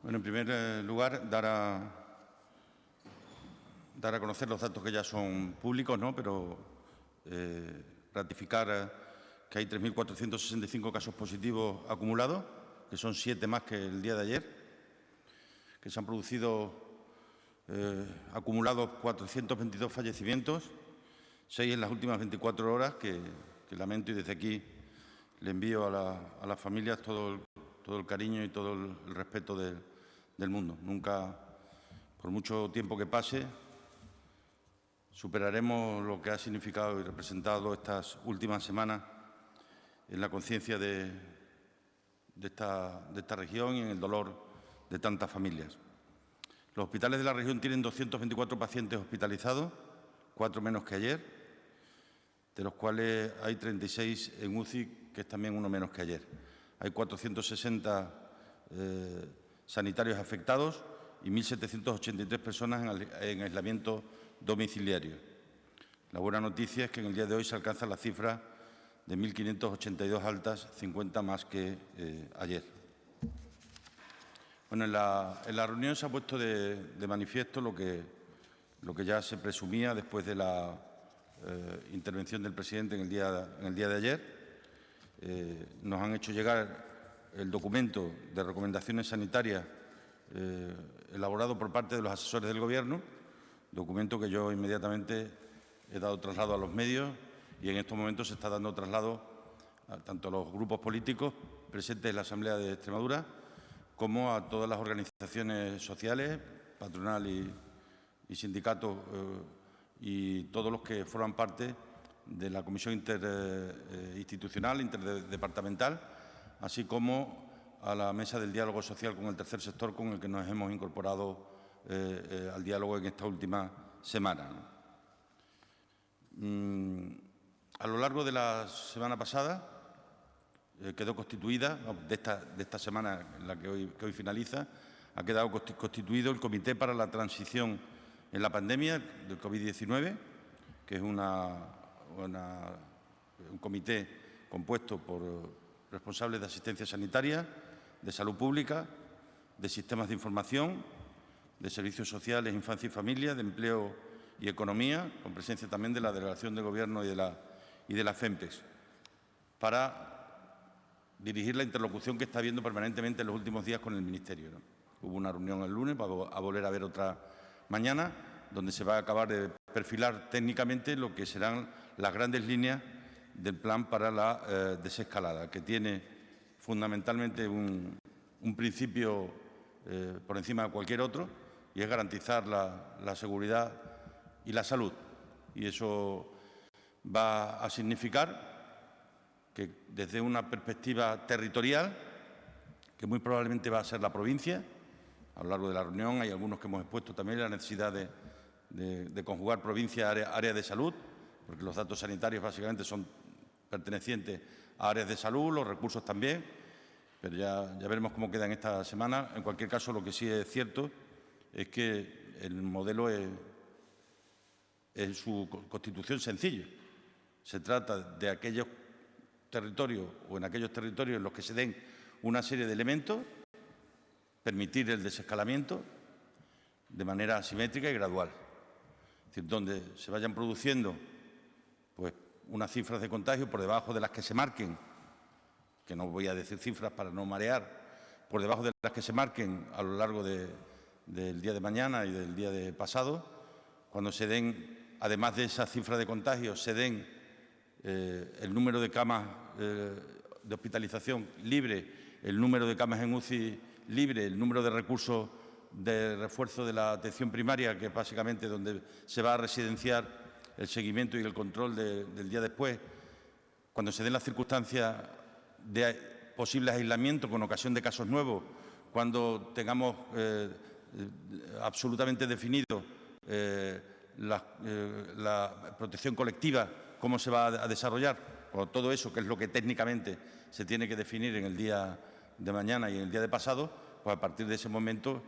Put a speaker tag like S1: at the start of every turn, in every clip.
S1: Bueno, en primer lugar, dar a conocer los datos que ya son públicos, ¿no? Pero ratificar que hay 3.465 casos positivos acumulados, que son 7 más que el día de ayer, que se han producido acumulados 422 fallecimientos, 6 en las últimas 24 horas, que lamento, y desde aquí le envío a las familias todo el cariño y todo el respeto del mundo. Nunca, por mucho tiempo que pase, superaremos lo que ha significado y representado estas últimas semanas en la conciencia de esta región y en el dolor de tantas familias. Los hospitales de la región tienen 224 pacientes hospitalizados, 4 menos que ayer, de los cuales hay 36 en UCI, que es también uno menos que ayer. Hay 460 sanitarios afectados y 1.783 personas en aislamiento domiciliario. La buena noticia es que en el día de hoy se alcanza la cifra de 1.582 altas, 50 más que ayer. Bueno, en la reunión se ha puesto de manifiesto lo que ya se presumía después de la intervención del presidente en el día de ayer. Nos han hecho llegar el documento de recomendaciones sanitarias elaborado por parte de los asesores del Gobierno, documento que yo inmediatamente he dado traslado a los medios y en estos momentos se está dando traslado tanto a los grupos políticos presentes en la Asamblea de Extremadura como a todas las organizaciones sociales, patronal y sindicatos y todos los que forman parte de la Comisión Interinstitucional, Interdepartamental, así como a la Mesa del Diálogo Social con el tercer sector, con el que nos hemos incorporado al diálogo en esta última semana. A lo largo de la semana pasada quedó constituida, de esta semana en la que hoy finaliza, ha quedado constituido el Comité para la Transición en la Pandemia del COVID-19, que es un comité compuesto por responsables de asistencia sanitaria, de salud pública, de sistemas de información, de servicios sociales, infancia y familia, de empleo y economía, con presencia también de la Delegación de Gobierno y de la FEMPEX, para dirigir la interlocución que está habiendo permanentemente en los últimos días con el Ministerio, ¿no? Hubo una reunión el lunes, va a volver a haber otra mañana, donde se va a acabar de perfilar técnicamente lo que serán las grandes líneas del plan para la desescalada, que tiene fundamentalmente un principio por encima de cualquier otro, y es garantizar la seguridad y la salud. Y eso va a significar que desde una perspectiva territorial, que muy probablemente va a ser la provincia, a lo largo de la reunión hay algunos que hemos expuesto también la necesidad de conjugar provincia, área de salud, porque los datos sanitarios básicamente son pertenecientes a áreas de salud, los recursos también, pero ya veremos cómo queda en esta semana. En cualquier caso, lo que sí es cierto es que el modelo es en su constitución sencillo. Se trata de aquellos territorios o en aquellos territorios en los que se den una serie de elementos, permitir el desescalamiento de manera asimétrica y gradual. Es decir, donde se vayan produciendo pues, unas cifras de contagio por debajo de las que se marquen, que no voy a decir cifras para no marear, por debajo de las que se marquen a lo largo del día de mañana y del día de pasado, cuando se den, además de esa cifra de contagios, se den el número de camas de hospitalización libre, el número de camas en UCI libre, el número de recursos de refuerzo de la atención primaria, que es básicamente donde se va a residenciar el seguimiento y el control del día después, cuando se den las circunstancias de posibles aislamientos con ocasión de casos nuevos, cuando tengamos absolutamente definido la protección colectiva, cómo se va a desarrollar, o todo eso, que es lo que técnicamente se tiene que definir en el día de mañana y en el día de pasado, pues a partir de ese momento,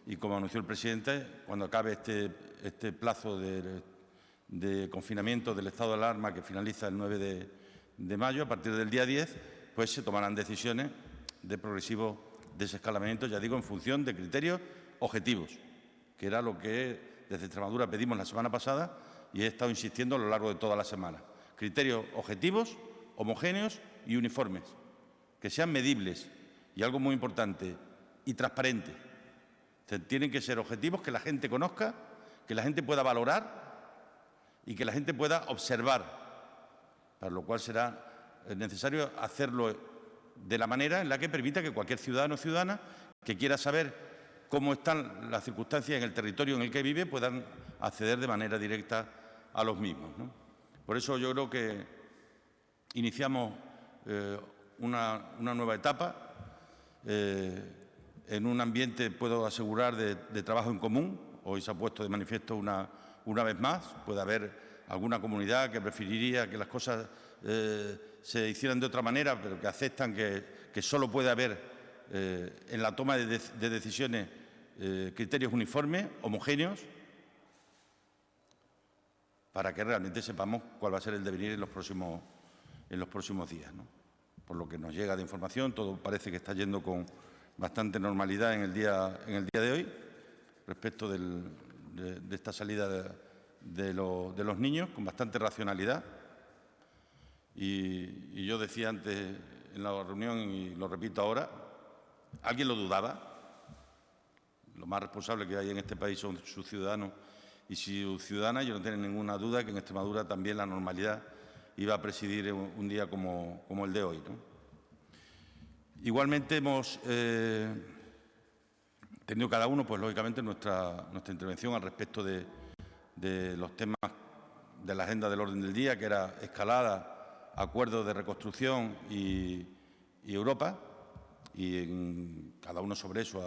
S1: y como anunció el presidente, cuando acabe este plazo de confinamiento del estado de alarma que finaliza el 9 de mayo, a partir del día 10, pues se tomarán decisiones de progresivo desescalamiento, ya digo, en función de criterios objetivos, que era lo que desde Extremadura pedimos la semana pasada y he estado insistiendo a lo largo de toda la semana. Criterios objetivos, homogéneos y uniformes, que sean medibles y, algo muy importante, y transparentes. Tienen que ser objetivos que la gente conozca, que la gente pueda valorar y que la gente pueda observar, para lo cual será necesario hacerlo de la manera en la que permita que cualquier ciudadano o ciudadana que quiera saber cómo están las circunstancias en el territorio en el que vive puedan acceder de manera directa a los mismos, ¿no? Por eso yo creo que iniciamos una nueva etapa en un ambiente, puedo asegurar, de trabajo en común. Hoy se ha puesto de manifiesto una vez más. Puede haber alguna comunidad que preferiría que las cosas se hicieran de otra manera, pero que aceptan que solo puede haber en la toma de decisiones criterios uniformes, homogéneos, para que realmente sepamos cuál va a ser el devenir en los próximos días, ¿no? Por lo que nos llega de información, todo parece que está yendo con bastante normalidad en el día de hoy respecto de esta salida de los niños, con bastante racionalidad. Y yo decía antes en la reunión, y lo repito ahora, ¿alguien lo dudaba? Lo más responsable que hay en este país son sus ciudadanos y sus ciudadanas. Yo no tengo ninguna duda que en Extremadura también la normalidad iba a presidir un día como el de hoy, ¿no? Igualmente hemos tenido cada uno, pues lógicamente, nuestra intervención al respecto de los temas de la agenda del orden del día, que era escalada, acuerdos de reconstrucción y Europa. Y cada uno sobre eso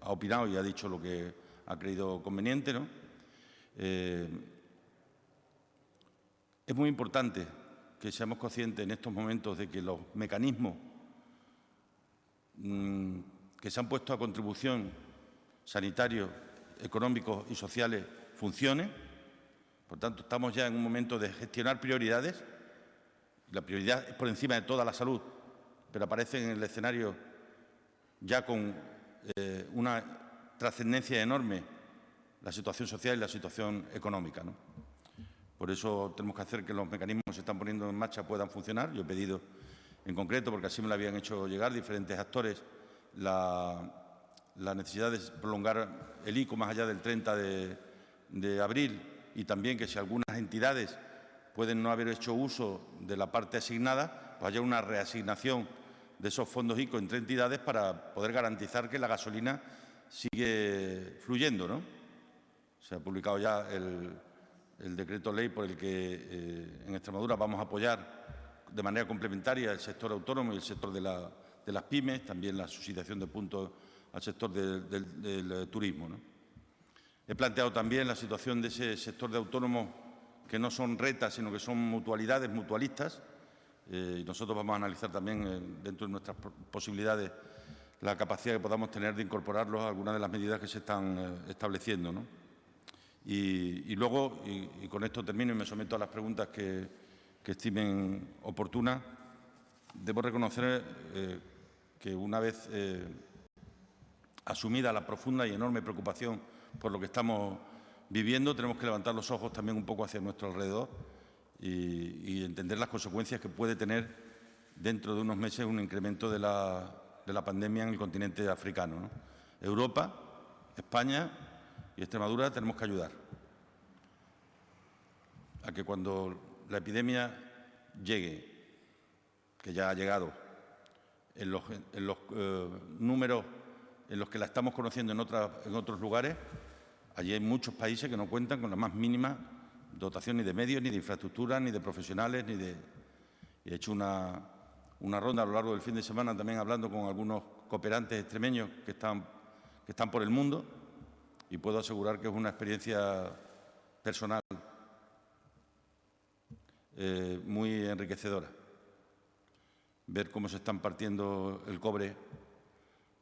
S1: ha opinado y ha dicho lo que ha creído conveniente, ¿no? Es muy importante que seamos conscientes en estos momentos de que los mecanismos que se han puesto a contribución, sanitarios, económicos y sociales, funcionen. Por tanto, estamos ya en un momento de gestionar prioridades. La prioridad es por encima de toda la salud, pero aparece en el escenario ya con una trascendencia enorme la situación social y la situación económica, ¿no? Por eso tenemos que hacer que los mecanismos que se están poniendo en marcha puedan funcionar. Yo he pedido en concreto, porque así me lo habían hecho llegar diferentes actores, la necesidad de prolongar el ICO más allá del 30 de abril y también que si algunas entidades pueden no haber hecho uso de la parte asignada, pues haya una reasignación de esos fondos ICO entre entidades para poder garantizar que la gasolina sigue fluyendo, ¿no? Se ha publicado ya el decreto ley por el que en Extremadura vamos a apoyar de manera complementaria el sector autónomo y el sector de las pymes, también la subsidiación de puntos al sector del turismo, ¿no? He planteado también la situación de ese sector de autónomos que no son retas, sino que son mutualidades, mutualistas. Y nosotros vamos a analizar también, dentro de nuestras posibilidades, la capacidad que podamos tener de incorporarlos a algunas de las medidas que se están estableciendo, ¿no? Y luego, y con esto termino y me someto a las preguntas que estimen oportunas, debo reconocer que una vez asumida la profunda y enorme preocupación por lo que estamos viviendo, tenemos que levantar los ojos también un poco hacia nuestro alrededor y entender las consecuencias que puede tener dentro de unos meses un incremento de la pandemia en el continente africano, ¿no? Europa, España y Extremadura tenemos que ayudar a que cuando la epidemia llegue, que ya ha llegado, en los números en los que la estamos conociendo en otros lugares, allí hay muchos países que no cuentan con la más mínima dotación ni de medios, ni de infraestructura, ni de profesionales, Y he hecho una ronda a lo largo del fin de semana también hablando con algunos cooperantes extremeños que están por el mundo y puedo asegurar que es una experiencia personal muy enriquecedora. Ver cómo se están partiendo el cobre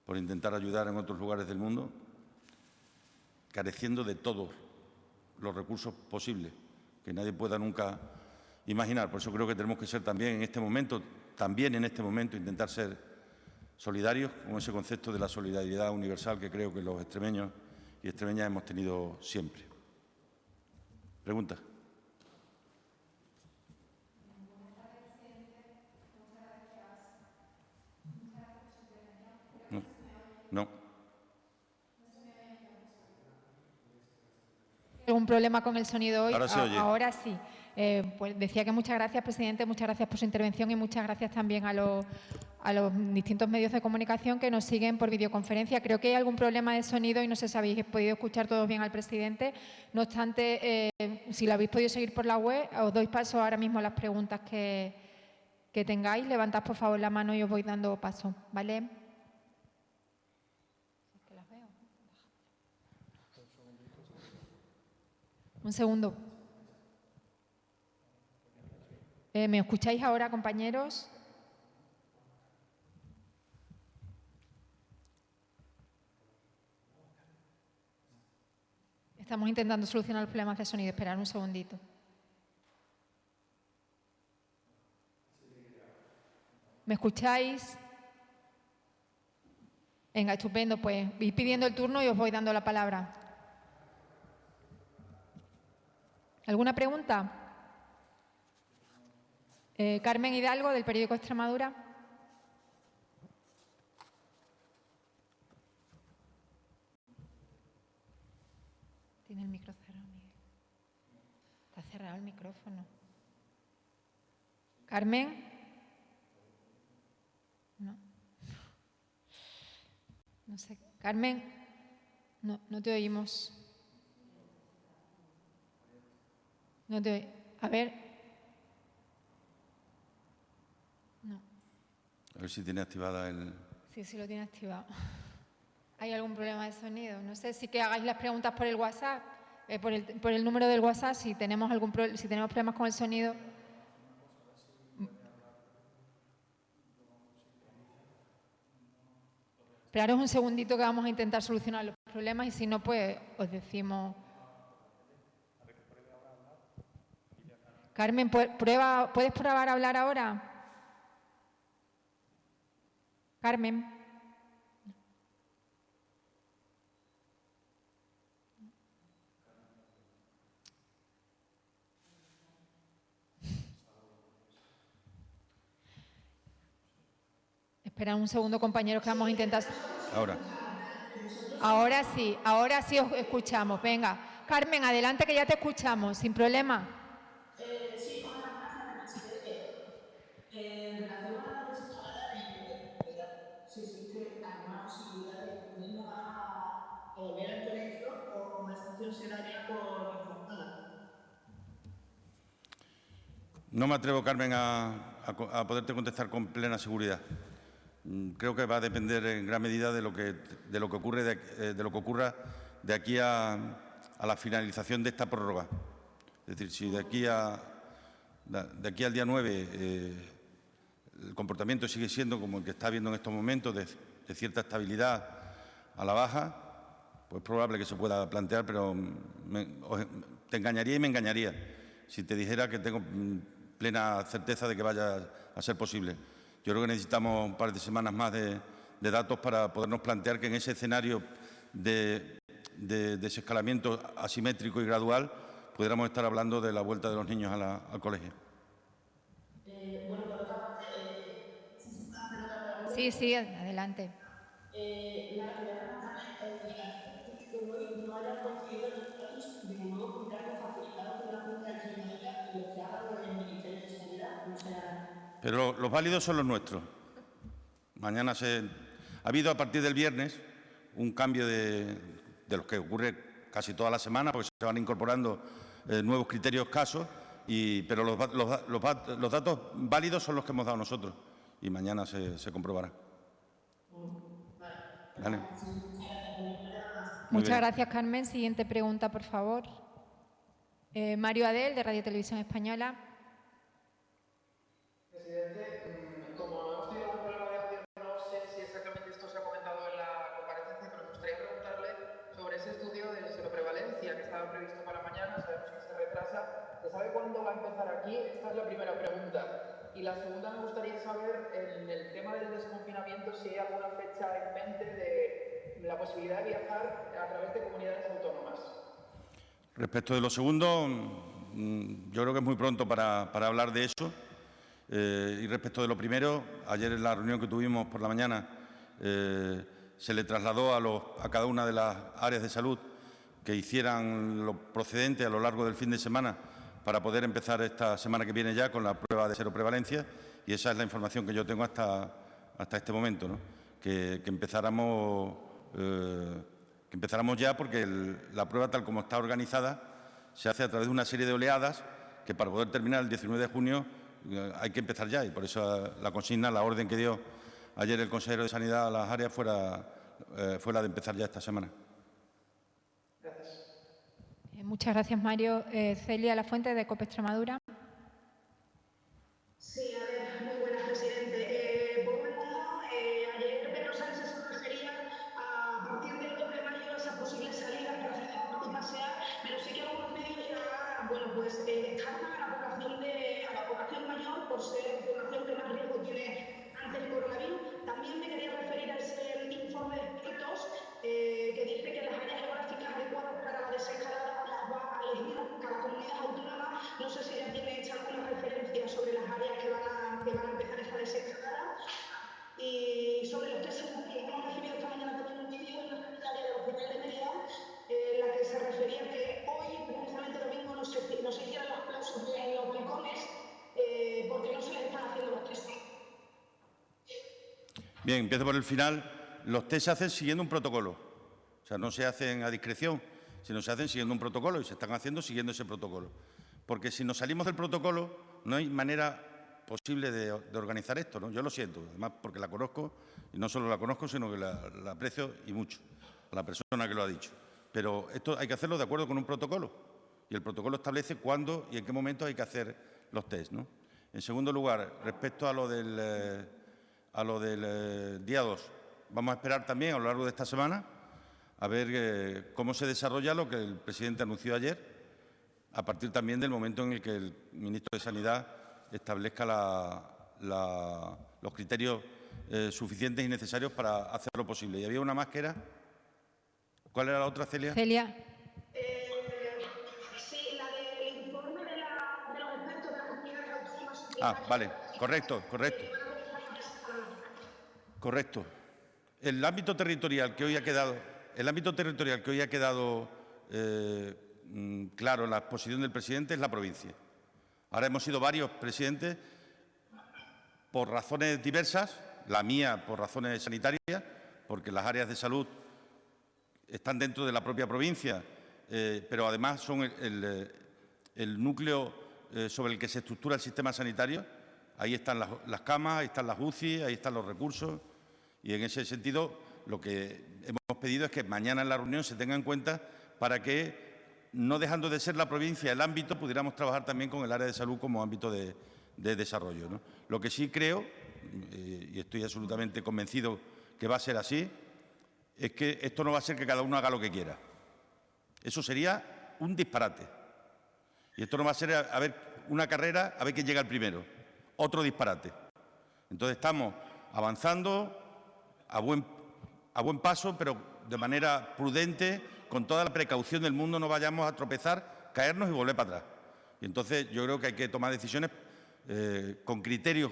S1: por intentar ayudar en otros lugares del mundo, careciendo de todos los recursos posibles, que nadie pueda nunca imaginar. Por eso creo que tenemos que ser también en este momento, intentar ser solidarios, con ese concepto de la solidaridad universal que creo que los extremeños y extremeñas hemos tenido siempre. Pregunta. No.
S2: ¿Algún problema con el sonido hoy?
S1: Ahora se oye.
S2: Ahora sí. Pues decía que muchas gracias, presidente, muchas gracias por su intervención y muchas gracias también a los distintos medios de comunicación que nos siguen por videoconferencia. Creo que hay algún problema de sonido y no sé si habéis podido escuchar todos bien al presidente. No obstante, si lo habéis podido seguir por la web, os doy paso ahora mismo a las preguntas que tengáis. Levantad, por favor, la mano y os voy dando paso, ¿vale? Un segundo. ¿Me escucháis ahora, compañeros? Estamos intentando solucionar los problemas de sonido. Esperad un segundito. ¿Me escucháis? Venga, estupendo. Pues voy pidiendo el turno y os voy dando la palabra. ¿Alguna pregunta? Carmen Hidalgo, del periódico Extremadura. Tiene el micro cerrado, Miguel. Está cerrado el micrófono. ¿Carmen? No. No sé. ¿Carmen? No te oímos. No te oímos. A ver. No.
S1: A ver si tiene activada el...
S2: Sí, lo tiene activado. ¿Hay algún problema de sonido? No sé si que hagáis las preguntas por el WhatsApp, por el número del WhatsApp, si tenemos problemas con el sonido. Esperaros un segundito que vamos a intentar solucionar los problemas y si no, pues os decimos... Carmen, ¿puedes probar a hablar ahora? Carmen. Espera un segundo, compañeros, que vamos a intentar...
S1: Ahora.
S2: Ahora sí os escuchamos. Venga, Carmen, adelante que ya te escuchamos, sin problema.
S3: Sí, hola, buenas tardes, presidente. En relación a la desescalada de movilidad, si existe alguna posibilidad de que los niños van a volver al colegio o la sanción será ya por reforzada.
S1: No me atrevo, Carmen, a poderte contestar con plena seguridad. Creo que va a depender en gran medida de lo que ocurra de aquí a la finalización de esta prórroga. Es decir, si de aquí al día 9 el comportamiento sigue siendo como el que está habiendo en estos momentos, de cierta estabilidad a la baja, pues es probable que se pueda plantear, pero te engañaría y me engañaría si te dijera que tengo plena certeza de que vaya a ser posible. Yo creo que necesitamos un par de semanas más de datos para podernos plantear que en ese escenario de desescalamiento asimétrico y gradual pudiéramos estar hablando de la vuelta de los niños al colegio.
S3: Bueno, por otra parte, si se puede hacer otra pregunta.
S2: Sí, adelante.
S3: La quería preguntarle, que hoy no hayan coincidido los datos de nuevos contratos facilitados por la Junta de Extremadura y los que ha dado el Ministerio de Seguridad. O sea...
S1: Pero los válidos son los nuestros. Mañana ha habido a partir del viernes un cambio de los que ocurre casi toda la semana, porque se van incorporando nuevos criterios escasos, pero los datos válidos son los que hemos dado nosotros y mañana se comprobará. ¿Vale?
S2: Muchas gracias, Carmen. Siguiente pregunta, por favor. Mario Adel, de Radio Televisión Española.
S4: Presidente, como no hemos tenido un problema de audio, no sé si exactamente esto se ha comentado en la comparecencia, pero me gustaría preguntarle sobre ese estudio de seroprevalencia que estaba previsto para mañana. Sabemos que se retrasa. ¿Se sabe cuándo va a empezar aquí? Esta es la primera pregunta. Y la segunda, me gustaría saber, en el tema del desconfinamiento, si hay alguna fecha en mente de la posibilidad de viajar a través de comunidades autónomas.
S1: Respecto de lo segundo, yo creo que es muy pronto para hablar de eso. Y respecto de lo primero, ayer en la reunión que tuvimos por la mañana se le trasladó a cada una de las áreas de salud que hicieran lo procedente a lo largo del fin de semana para poder empezar esta semana que viene ya con la prueba de seroprevalencia, y esa es la información que yo tengo hasta este momento, ¿no? Que empezáramos ya, porque la prueba, tal como está organizada, se hace a través de una serie de oleadas que, para poder terminar el 19 de junio, hay que empezar ya, y por eso la consigna, la orden que dio ayer el consejero de Sanidad a las áreas fue la de empezar ya esta semana.
S2: Muchas gracias, Mario. Celia Lafuente, de COPE Extremadura.
S3: Sí, a ver, muy buenas, presidente. Por un lado, ayer Pedro Sánchez se refería a partir del 2 de mayo esas posibles salidas para hacer deporte y pasear, pero sí que algunos medios ya, bueno, pues descartan a la población mayor por ser la población que más riesgo tiene ante el coronavirus. También me quería referir a ese informe de expertos que dice que las áreas geográficas adecuadas para la desescalada las va a elegir cada comunidad autónoma. No sé si ya tiene hecha alguna referencia sobre las áreas que van a empezar esta desescalada. Y sobre los test que hemos recibido esta mañana también un vídeo en la secretaria del Hospital de Mérida, en la que se refería que hoy, precisamente domingo, no se hicieran los aplausos en los balcones porque no se les están haciendo los test.
S1: Bien, empiezo por el final. Los test se hacen siguiendo un protocolo. O sea, no se hacen a discreción, sino se hacen siguiendo un protocolo, y se están haciendo siguiendo ese protocolo. Porque si nos salimos del protocolo, no hay manera posible de organizar esto, ¿no? Yo lo siento, además porque la conozco, y no solo la conozco, sino que la aprecio y mucho, a la persona que lo ha dicho. Pero esto hay que hacerlo de acuerdo con un protocolo, y el protocolo establece cuándo y en qué momento hay que hacer los test, ¿no? En segundo lugar, respecto a lo del día 2, vamos a esperar también a lo largo de esta semana a ver cómo se desarrolla lo que el presidente anunció ayer, a partir también del momento en el que el ministro de Sanidad establezca los criterios suficientes y necesarios para hacerlo posible. Y había una más que era... ¿Cuál era la otra, Celia?
S2: Celia.
S3: Sí, la del informe de los expertos de las comunidades autónomas.
S1: Vale, correcto. Correcto. El ámbito territorial que hoy ha quedado, claro en la exposición del presidente es la provincia. Ahora hemos sido varios presidentes por razones diversas, la mía por razones sanitarias, porque las áreas de salud están dentro de la propia provincia, pero además son el núcleo sobre el que se estructura el sistema sanitario. Ahí están las camas, ahí están las UCI, ahí están los recursos, y en ese sentido lo que hemos pedido es que mañana en la reunión se tenga en cuenta para que, no dejando de ser la provincia el ámbito, pudiéramos trabajar también con el área de salud como ámbito de desarrollo, ¿no? Lo que sí creo, y estoy absolutamente convencido que va a ser así, es que esto no va a ser que cada uno haga lo que quiera. Eso sería un disparate. Y esto no va a ser a ver una carrera, a ver quién llega el primero. Otro disparate. Entonces estamos avanzando a buen paso, pero de manera prudente, con toda la precaución del mundo. No vayamos a tropezar, caernos y volver para atrás. Y entonces yo creo que hay que tomar decisiones con criterios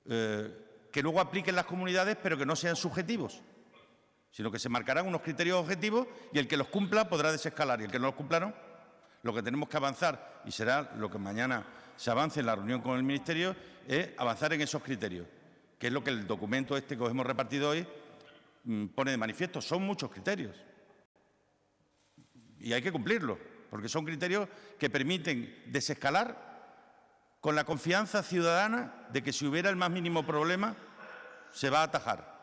S1: que luego apliquen las comunidades, pero que no sean subjetivos, sino que se marcarán unos criterios objetivos, y el que los cumpla podrá desescalar, y el que no los cumpla no. Lo que tenemos que avanzar, y será lo que mañana se avance en la reunión con el Ministerio, es avanzar en esos criterios, que es lo que el documento este que os hemos repartido hoy pone de manifiesto. Son muchos criterios y hay que cumplirlos, porque son criterios que permiten desescalar con la confianza ciudadana de que si hubiera el más mínimo problema se va a atajar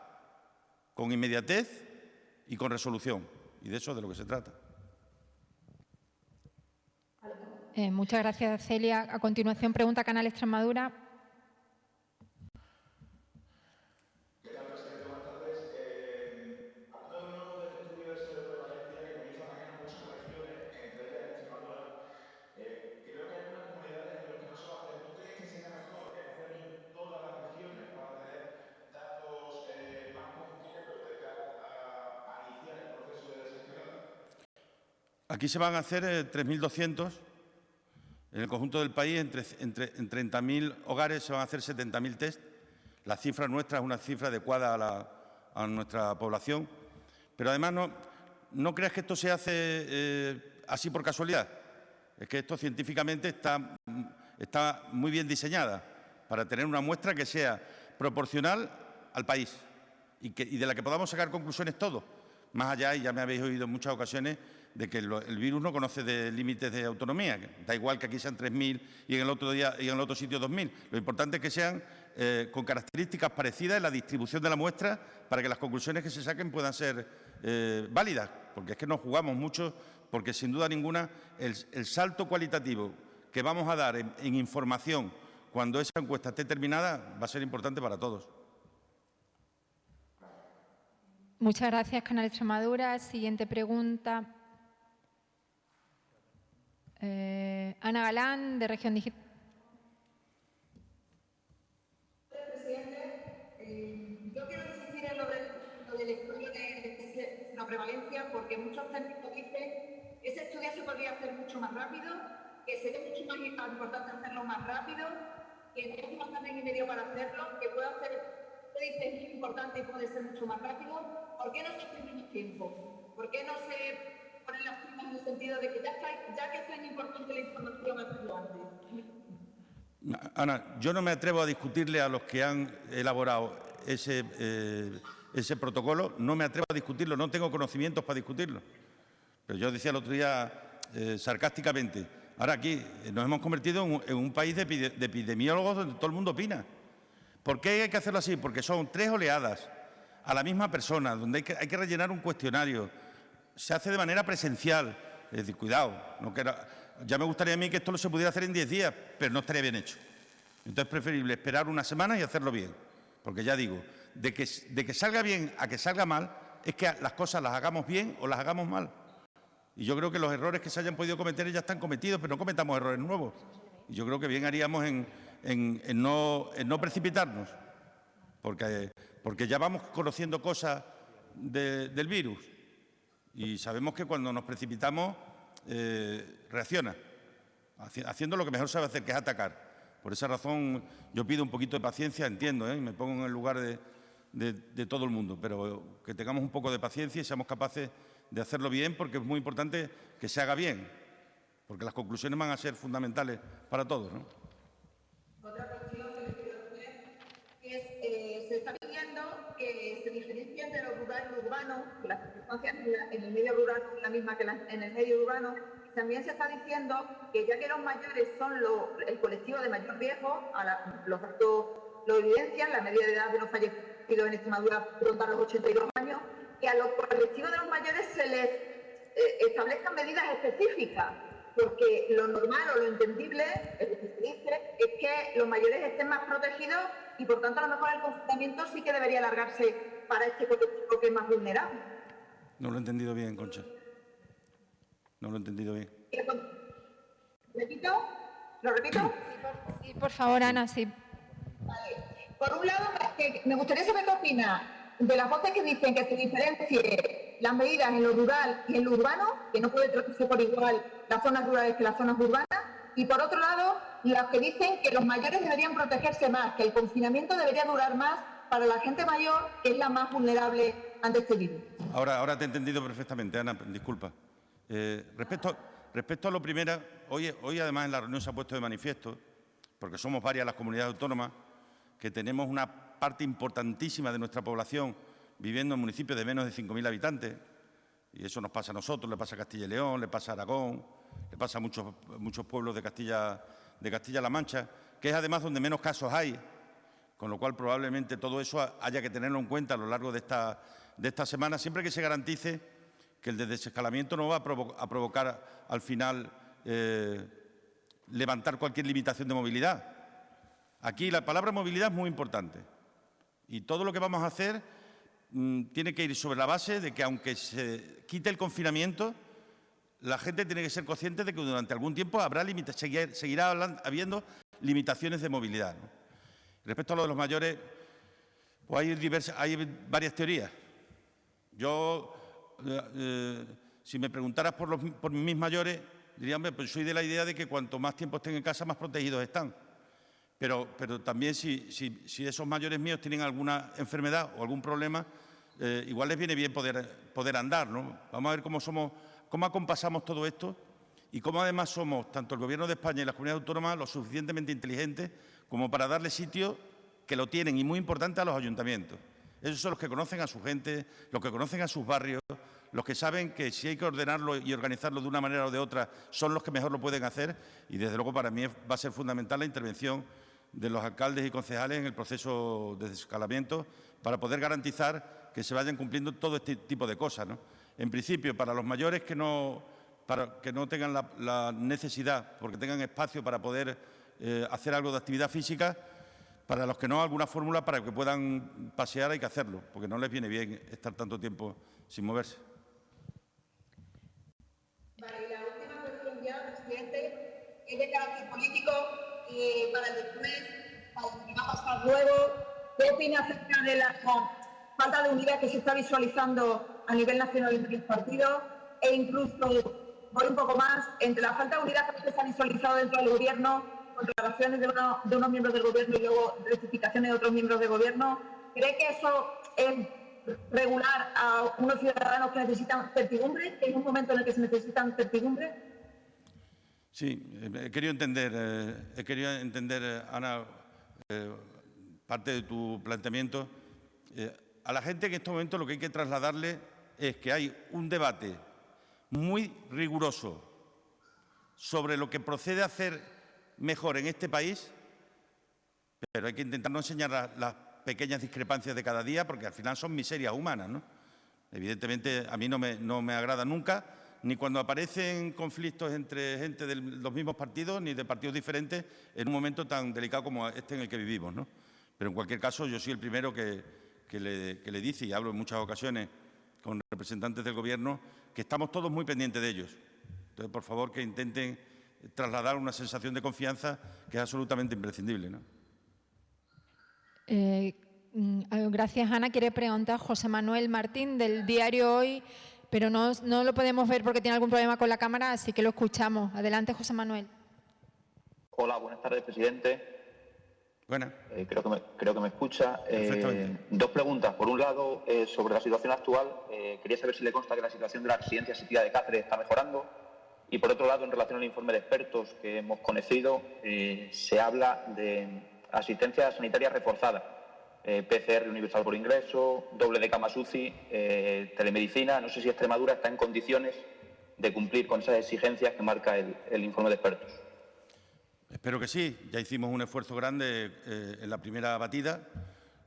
S1: con inmediatez y con resolución, y de eso es de lo que se trata.
S2: Muchas gracias, Celia. A continuación, pregunta Canal Extremadura.
S1: Aquí se van a hacer 3.200. En el conjunto del país, en 30.000 hogares se van a hacer 70.000 test. La cifra nuestra es una cifra adecuada a nuestra población. Pero además no creas que esto se hace así por casualidad. Es que esto científicamente está muy bien diseñada para tener una muestra que sea proporcional al país y de la que podamos sacar conclusiones todos. Más allá, y ya me habéis oído en muchas ocasiones, de que el virus no conoce de límites de autonomía. Da igual que aquí sean 3.000 y en el otro sitio 2.000. Lo importante es que sean con características parecidas en la distribución de la muestra para que las conclusiones que se saquen puedan ser válidas. Porque es que nos jugamos mucho, porque sin duda ninguna el salto cualitativo que vamos a dar en información cuando esa encuesta esté terminada va a ser importante para todos.
S2: Muchas gracias, Canal Extremadura. Siguiente pregunta. Ana Galán, de Región Digital.
S3: Presidente, yo quiero insistir en lo del estudio de la prevalencia, porque muchos técnicos dicen que ese estudio se podría hacer mucho más rápido, que sería mucho más importante hacerlo más rápido, que tenemos más año y medio para hacerlo, que puede hacer, usted dice, es muy importante y puede ser mucho más rápido. ¿Por qué no se hace menos tiempo? ¿Por qué no se ponen las primas en el sentido de que ya que es tan importante la información, hacerlo antes?
S1: Ana, yo no me atrevo a discutirle a los que han elaborado ese protocolo, no me atrevo a discutirlo, no tengo conocimientos para discutirlo. Pero yo decía el otro día sarcásticamente, ahora aquí nos hemos convertido en un país de epidemiólogos donde todo el mundo opina. ¿Por qué hay que hacerlo así? Porque son 3 oleadas a la misma persona, donde hay que rellenar un cuestionario. Se hace de manera presencial. Es decir, cuidado, ya me gustaría a mí que esto lo se pudiera hacer en 10 días, pero no estaría bien hecho. Entonces es preferible esperar una semana y hacerlo bien. Porque ya digo, de que salga bien a que salga mal, es que las cosas las hagamos bien o las hagamos mal. Y yo creo que los errores que se hayan podido cometer ya están cometidos, pero no cometamos errores nuevos. Y yo creo que bien haríamos en no precipitarnos, porque ya vamos conociendo cosas del virus. Y sabemos que cuando nos precipitamos, reacciona, haciendo lo que mejor sabe hacer, que es atacar. Por esa razón, yo pido un poquito de paciencia, entiendo, me pongo en el lugar de todo el mundo, pero que tengamos un poco de paciencia y seamos capaces de hacerlo bien, porque es muy importante que se haga bien, porque las conclusiones van a ser fundamentales para todos, ¿no?
S3: Otra cuestión que les quiero hacer es, se está pidiendo que se diferencie entre lo rural y lo urbano, que las circunstancias en el medio rural son la misma que en el medio urbano. También se está diciendo que ya que los mayores son el colectivo de mayor riesgo, los datos lo evidencian, la media de edad de los fallecidos en Extremadura ronda los 82 años, que a los colectivos de los mayores se les establezcan medidas específicas, porque lo normal o lo entendible, es lo que se dice, es que los mayores estén más protegidos y por tanto a lo mejor el confinamiento sí que debería alargarse para este colectivo que es más vulnerable.
S1: No lo he entendido bien, Concha. No lo he entendido bien.
S3: ¿Repito? ¿Lo repito?
S2: Sí, por favor, Ana, sí.
S3: Vale. Por un lado, me gustaría saber qué opina de las voces que dicen que se diferencie las medidas en lo rural y en lo urbano, que no puede tratarse por igual las zonas rurales que las zonas urbanas, y por otro lado, las que dicen que los mayores deberían protegerse más, que el confinamiento debería durar más para la gente mayor, que es la más vulnerable ante este virus.
S1: Ahora te he entendido perfectamente, Ana, disculpa. Respecto a lo primero, hoy además en la reunión se ha puesto de manifiesto, porque somos varias las comunidades autónomas, que tenemos una parte importantísima de nuestra población viviendo en municipios de menos de 5.000 habitantes, y eso nos pasa a nosotros, le pasa a Castilla y León, le pasa a Aragón, le pasa a muchos pueblos de Castilla-La Mancha, que es además donde menos casos hay, con lo cual probablemente todo eso haya que tenerlo en cuenta a lo largo de esta semana, siempre que se garantice que el desescalamiento no va a provocar al final levantar cualquier limitación de movilidad. Aquí la palabra movilidad es muy importante y todo lo que vamos a hacer tiene que ir sobre la base de que aunque se quite el confinamiento, la gente tiene que ser consciente de que durante algún tiempo seguirá habiendo limitaciones de movilidad, ¿no? Respecto a lo de los mayores, pues hay varias teorías. Yo Si me preguntaras por mis mayores, diría, hombre, pues soy de la idea de que cuanto más tiempo estén en casa, más protegidos están. Pero también si esos mayores míos tienen alguna enfermedad o algún problema, igual les viene bien poder andar, ¿no? Vamos a ver cómo acompasamos todo esto y cómo además somos, tanto el Gobierno de España y las comunidades autónomas, lo suficientemente inteligentes como para darle sitio que lo tienen, y muy importante, a los ayuntamientos. Esos son los que conocen a su gente, los que conocen a sus barrios, los que saben que si hay que ordenarlo y organizarlo de una manera o de otra, son los que mejor lo pueden hacer, y desde luego para mí va a ser fundamental la intervención de los alcaldes y concejales en el proceso de desescalamiento para poder garantizar que se vayan cumpliendo todo este tipo de cosas, ¿no? En principio, para los mayores que no tengan la necesidad, porque tengan espacio para poder hacer algo de actividad física, para los que no, alguna fórmula para que puedan pasear hay que hacerlo, porque no les viene bien estar tanto tiempo sin moverse.
S3: Vale, y la última cuestión ya, presidente, es de carácter político para el después, para lo que va a pasar luego. ¿Qué opina acerca de la falta de unidad que se está visualizando a nivel nacional entre los partidos e incluso, voy un poco más, entre la falta de unidad que se ha visualizado dentro del Gobierno, contrataciones de unos miembros del Gobierno y luego rectificaciones de otros miembros del Gobierno? ¿Cree que eso es regular a unos ciudadanos que necesitan certidumbre, que es un momento en el que se necesitan certidumbre?
S1: Sí, he querido entender, Ana, parte de tu planteamiento. A la gente en este momento lo que hay que trasladarle es que hay un debate muy riguroso sobre lo que procede a hacer mejor en este país, pero hay que intentar no enseñar las pequeñas discrepancias de cada día, porque al final son miserias humanas, ¿no? Evidentemente, a mí no me agrada nunca, ni cuando aparecen conflictos entre gente de los mismos partidos, ni de partidos diferentes, en un momento tan delicado como este en el que vivimos, ¿no? Pero en cualquier caso, yo soy el primero que le dice, y hablo en muchas ocasiones con representantes del Gobierno, que estamos todos muy pendientes de ellos. Entonces, por favor, que intenten trasladar una sensación de confianza que es absolutamente imprescindible, ¿no?
S2: Gracias, Ana. Quiere preguntar José Manuel Martín, del diario Hoy, pero no lo podemos ver porque tiene algún problema con la cámara, así que lo escuchamos. Adelante, José Manuel.
S5: Hola, buenas tardes, presidente.
S1: Buenas.
S5: Creo que me escucha. Dos preguntas. Por un lado, sobre la situación actual, quería saber si le consta que la situación de la residencia asistida de Cáceres está mejorando. Y por otro lado, en relación al informe de expertos que hemos conocido, se habla de asistencia sanitaria reforzada, PCR universal por ingreso, doble de camas UCI, telemedicina. No sé si Extremadura está en condiciones de cumplir con esas exigencias que marca el informe de expertos.
S1: Espero que sí. Ya hicimos un esfuerzo grande en la primera batida,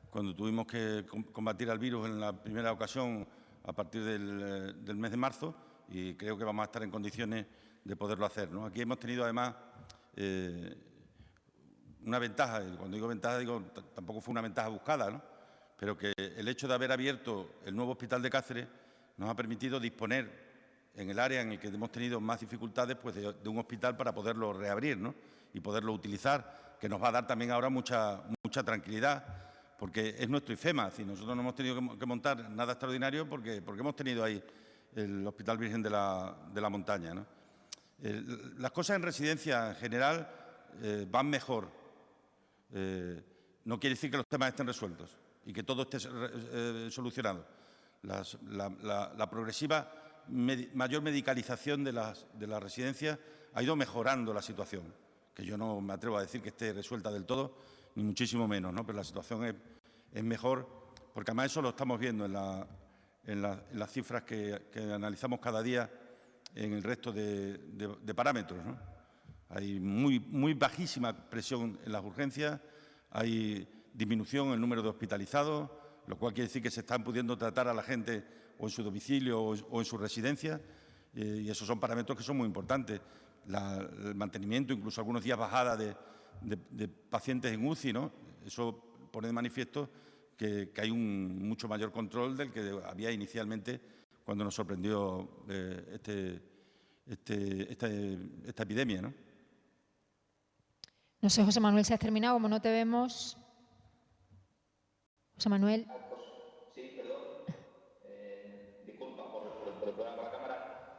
S1: cuando tuvimos que combatir al virus en la primera ocasión a partir del mes de marzo, y creo que vamos a estar en condiciones de poderlo hacer, ¿no? Aquí hemos tenido además una ventaja, y cuando digo ventaja tampoco fue una ventaja buscada, ¿no? Pero que el hecho de haber abierto el nuevo hospital de Cáceres nos ha permitido disponer en el área en el que hemos tenido más dificultades, pues de un hospital para poderlo reabrir, ¿no? Y poderlo utilizar, que nos va a dar también ahora mucha tranquilidad, porque es nuestro IFEMA. Si nosotros no hemos tenido que montar nada extraordinario porque hemos tenido ahí el Hospital Virgen de la Montaña, ¿no? Las cosas en residencia en general van mejor. No quiere decir que los temas estén resueltos y que todo esté solucionado. La progresiva mayor medicalización de las residencias ha ido mejorando la situación, que yo no me atrevo a decir que esté resuelta del todo, ni muchísimo menos, ¿no? Pero la situación es mejor, porque además eso lo estamos viendo en las cifras que analizamos cada día en el resto de parámetros, ¿no? Hay muy bajísima presión en las urgencias, hay disminución en el número de hospitalizados, lo cual quiere decir que se están pudiendo tratar a la gente o en su domicilio o en su residencia, y esos son parámetros que son muy importantes. El mantenimiento, incluso algunos días bajada de pacientes en UCI, ¿no? Eso pone de manifiesto que hay un mucho mayor control del que había inicialmente cuando nos sorprendió esta epidemia, ¿no?
S2: No sé, José Manuel, si has terminado, como no te vemos. José Manuel.
S5: Sí, perdón. Disculpa por el problema con la cámara.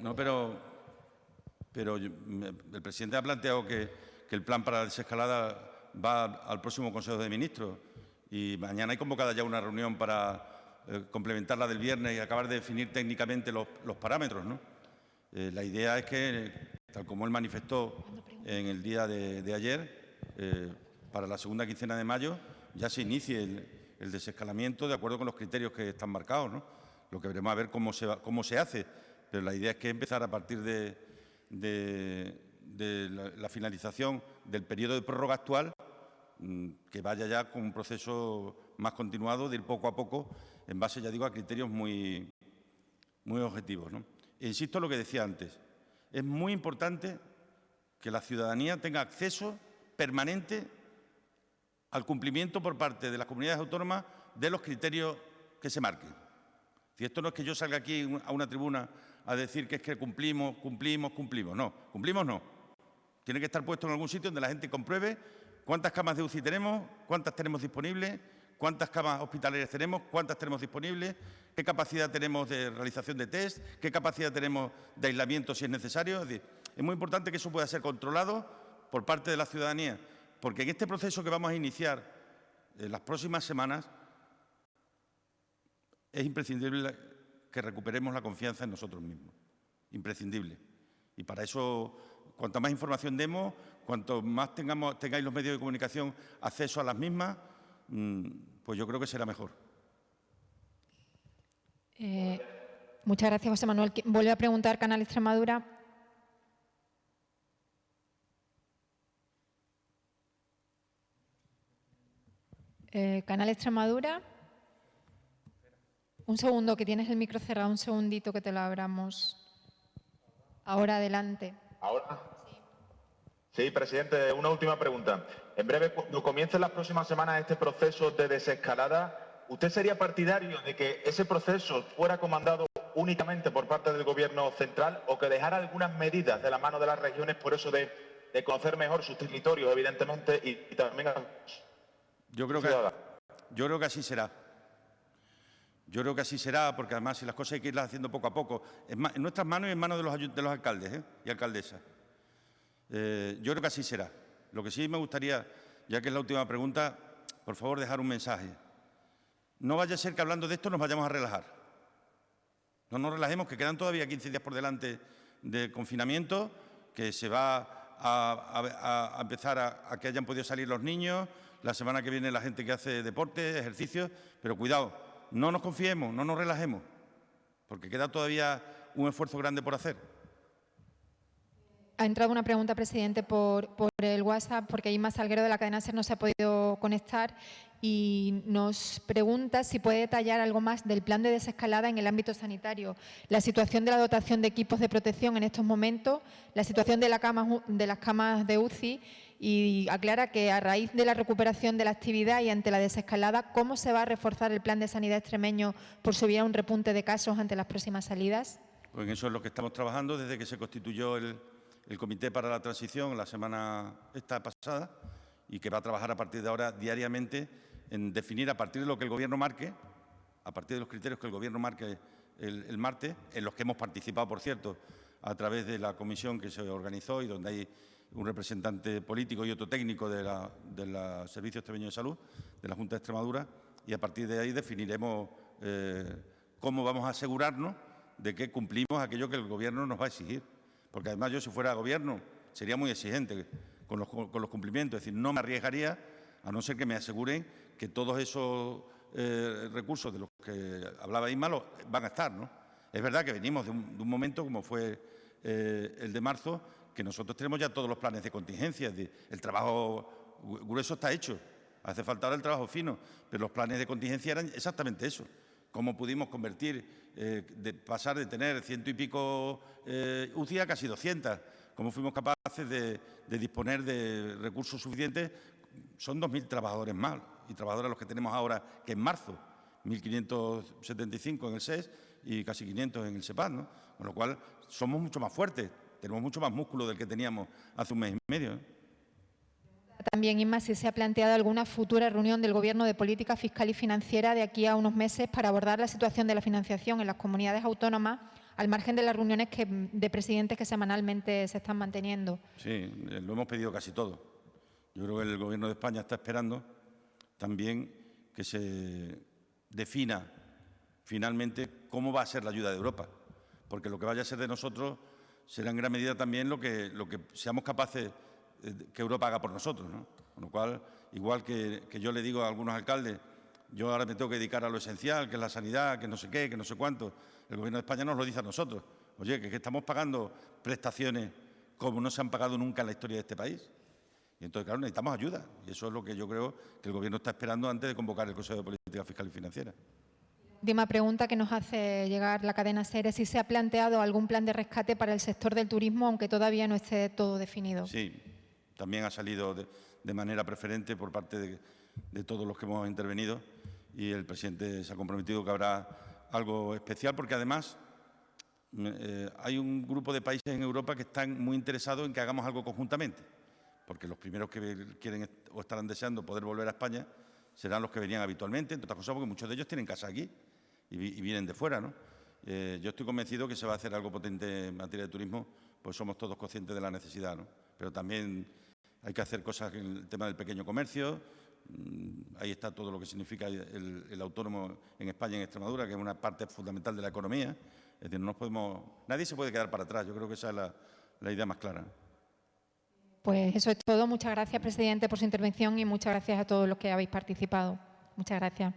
S1: No, pero el presidente ha planteado que el plan para la desescalada va al próximo Consejo de Ministros y mañana hay convocada ya una reunión para complementar la del viernes y acabar de definir técnicamente los parámetros, ¿no? La idea es que, tal como él manifestó en el día de ayer, para la segunda quincena de mayo ya se inicie el desescalamiento de acuerdo con los criterios que están marcados, ¿no? Lo que veremos a ver cómo se hace, pero la idea es que empezar a partir de la finalización del periodo de prórroga actual, que vaya ya con un proceso más continuado de ir poco a poco en base, ya digo, a criterios muy objetivos, ¿no? E insisto en lo que decía antes, es muy importante que la ciudadanía tenga acceso permanente al cumplimiento por parte de las comunidades autónomas de los criterios que se marquen. Si esto no es que yo salga aquí a una tribuna a decir que es que cumplimos. No, cumplimos no. Tiene que estar puesto en algún sitio donde la gente compruebe cuántas camas de UCI tenemos, cuántas tenemos disponibles, cuántas camas hospitalarias tenemos, cuántas tenemos disponibles, qué capacidad tenemos de realización de test, qué capacidad tenemos de aislamiento si es necesario. Es decir, es muy importante que eso pueda ser controlado por parte de la ciudadanía, porque en este proceso que vamos a iniciar en las próximas semanas es imprescindible que recuperemos la confianza en nosotros mismos. Imprescindible. Y para eso, cuanta más información demos, cuanto más tengáis los medios de comunicación acceso a las mismas, pues yo creo que será mejor.
S2: Muchas gracias, José Manuel. Vuelve a preguntar Canal Extremadura. Canal Extremadura. Un segundo, que tienes el micro cerrado, un segundito que te lo abramos. Ahora, adelante.
S6: ¿Ahora? Sí, presidente, una última pregunta. En breve, cuando comience las próximas semanas este proceso de desescalada, ¿usted sería partidario de que ese proceso fuera comandado únicamente por parte del Gobierno central o que dejara algunas medidas de la mano de las regiones por eso de conocer mejor sus territorios, evidentemente, y también...
S1: Yo creo que así será. Yo creo que así será, porque además si las cosas hay que irlas haciendo poco a poco, en nuestras manos y en manos de los alcaldes y alcaldesas. Yo creo que así será. Lo que sí me gustaría, ya que es la última pregunta, por favor dejar un mensaje. No vaya a ser que hablando de esto nos vayamos a relajar. No nos relajemos, que quedan todavía 15 días por delante de confinamiento, que se va a empezar a que hayan podido salir los niños, la semana que viene la gente que hace deporte, ejercicios, pero cuidado. No nos confiemos, no nos relajemos, porque queda todavía un esfuerzo grande por hacer.
S2: Ha entrado una pregunta, presidente, por el WhatsApp, porque Inma Salguero de la cadena SER no se ha podido conectar y nos pregunta si puede detallar algo más del plan de desescalada en el ámbito sanitario, la situación de la dotación de equipos de protección en estos momentos, la situación de las camas de UCI, y aclara que a raíz de la recuperación de la actividad y ante la desescalada, ¿cómo se va a reforzar el plan de sanidad extremeño por si hubiera un repunte de casos ante las próximas salidas?
S1: Pues en eso es lo que estamos trabajando desde que se constituyó el Comité para la Transición la semana esta pasada y que va a trabajar a partir de ahora diariamente en definir a partir de lo que el Gobierno marque, a partir de los criterios que el Gobierno marque el martes, en los que hemos participado, por cierto, a través de la comisión que se organizó y donde hay un representante político y otro técnico de la Servicio Extremeño de Salud, de la Junta de Extremadura, y a partir de ahí definiremos cómo vamos a asegurarnos de que cumplimos aquello que el Gobierno nos va a exigir. Porque además yo, si fuera Gobierno, sería muy exigente con los cumplimientos. Es decir, no me arriesgaría a no ser que me aseguren que todos esos recursos de los que hablaba Inma van a estar, ¿no? Es verdad que venimos de un momento como fue el de marzo, que nosotros tenemos ya todos los planes de contingencia. El trabajo grueso está hecho, hace falta ahora el trabajo fino, pero los planes de contingencia eran exactamente eso. Cómo pudimos convertir, pasar de tener 100 y pico UCI a casi 200. Cómo fuimos capaces de disponer de recursos suficientes. Son 2.000 trabajadores más y trabajadoras los que tenemos ahora que en marzo. 1.575 en el SES y casi 500 en el SEPAD, ¿no? Con lo cual somos mucho más fuertes, tenemos mucho más músculo del que teníamos hace un mes y medio, ¿eh?
S2: También, Inma, si se ha planteado alguna futura reunión del Gobierno de política fiscal y financiera de aquí a unos meses para abordar la situación de la financiación en las comunidades autónomas al margen de las reuniones de presidentes que semanalmente se están manteniendo.
S1: Sí, lo hemos pedido casi todo. Yo creo que el Gobierno de España está esperando también que se defina finalmente cómo va a ser la ayuda de Europa, porque lo que vaya a ser de nosotros será en gran medida también lo que seamos capaces que Europa haga por nosotros, ¿no? Con lo cual, igual que yo le digo a algunos alcaldes, yo ahora me tengo que dedicar a lo esencial, que es la sanidad, que no sé qué, que no sé cuánto, el Gobierno de España nos lo dice a nosotros. Oye, que estamos pagando prestaciones como no se han pagado nunca en la historia de este país. Y entonces, claro, necesitamos ayuda. Y eso es lo que yo creo que el Gobierno está esperando antes de convocar el Consejo de Política Fiscal y Financiera.
S2: Última pregunta que nos hace llegar la cadena SER es si se ha planteado algún plan de rescate para el sector del turismo, aunque todavía no esté todo definido.
S1: Sí, también ha salido de manera preferente por parte de todos los que hemos intervenido y el presidente se ha comprometido que habrá algo especial porque además hay un grupo de países en Europa que están muy interesados en que hagamos algo conjuntamente, porque los primeros que quieren o estarán deseando poder volver a España serán los que venían habitualmente, entre otras cosas porque muchos de ellos tienen casa aquí y vienen de fuera, ¿no? Yo estoy convencido que se va a hacer algo potente en materia de turismo, pues somos todos conscientes de la necesidad, ¿no? Pero también hay que hacer cosas en el tema del pequeño comercio. Ahí está todo lo que significa el autónomo en España y en Extremadura, que es una parte fundamental de la economía. Es decir, no nos podemos, nadie se puede quedar para atrás. Yo creo que esa es la idea más clara.
S2: Pues eso es todo. Muchas gracias, presidente, por su intervención y muchas gracias a todos los que habéis participado. Muchas gracias.